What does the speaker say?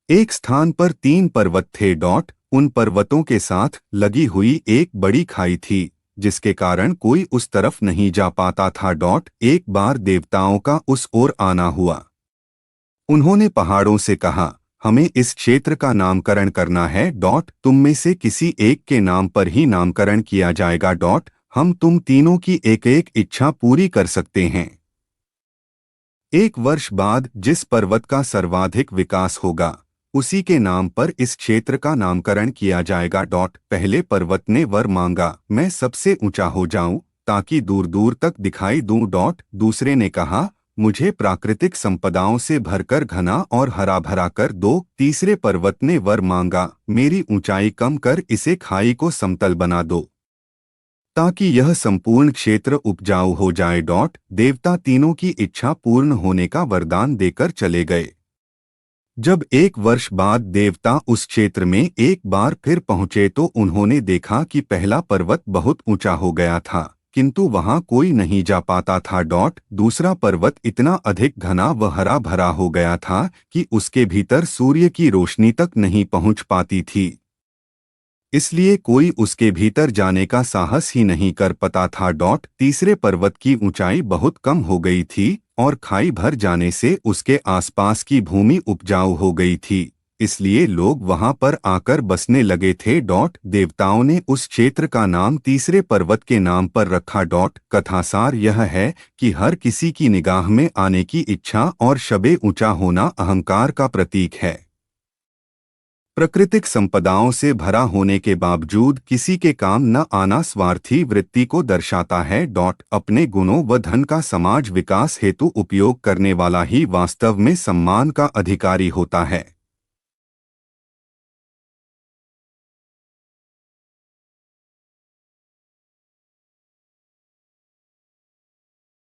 एक स्थान पर 3 पर्वत थे। उन पर्वतों के साथ लगी हुई एक बड़ी खाई थी, जिसके कारण कोई उस तरफ नहीं जा पाता था। एक बार देवताओं का उस ओर आना हुआ। उन्होंने पहाड़ों से कहा, हमें इस क्षेत्र का नामकरण करना है। तुम में से किसी एक के नाम पर ही नामकरण किया जाएगा। हम तुम तीनों की एक एक इच्छा पूरी कर सकते हैं। 1 वर्ष बाद जिस पर्वत का सर्वाधिक विकास होगा, उसी के नाम पर इस क्षेत्र का नामकरण किया जाएगा। पहले पर्वत ने वर मांगा, मैं सबसे ऊंचा हो जाऊं ताकि दूर दूर तक दिखाई दूं। दूसरे ने कहा, मुझे प्राकृतिक संपदाओं से भरकर घना और हरा भरा कर दो। तीसरे पर्वत ने वर मांगा, मेरी ऊंचाई कम कर इसे खाई को समतल बना दो ताकि यह संपूर्ण क्षेत्र उपजाऊ हो जाए। देवता तीनों की इच्छा पूर्ण होने का वरदान देकर चले गए। जब 1 वर्ष बाद देवता उस क्षेत्र में एक बार फिर पहुंचे तो उन्होंने देखा कि पहला पर्वत बहुत ऊंचा हो गया था, किंतु वहां कोई नहीं जा पाता था। दूसरा पर्वत इतना अधिक घना व हरा भरा हो गया था कि उसके भीतर सूर्य की रोशनी तक नहीं पहुंच पाती थी, इसलिए कोई उसके भीतर जाने का साहस ही नहीं कर पाता था। तीसरे पर्वत की ऊंचाई बहुत कम हो गई थी और खाई भर जाने से उसके आसपास की भूमि उपजाऊ हो गई थी, इसलिए लोग वहां पर आकर बसने लगे थे। देवताओं ने उस क्षेत्र का नाम तीसरे पर्वत के नाम पर रखा। कथासार यह है कि हर किसी की निगाह में आने की इच्छा और शबे ऊंचा होना अहंकार का प्रतीक है। प्राकृतिक संपदाओं से भरा होने के बावजूद किसी के काम न आना स्वार्थी वृत्ति को दर्शाता है। अपने गुणों व धन का समाज विकास हेतु उपयोग करने वाला ही वास्तव में सम्मान का अधिकारी होता है।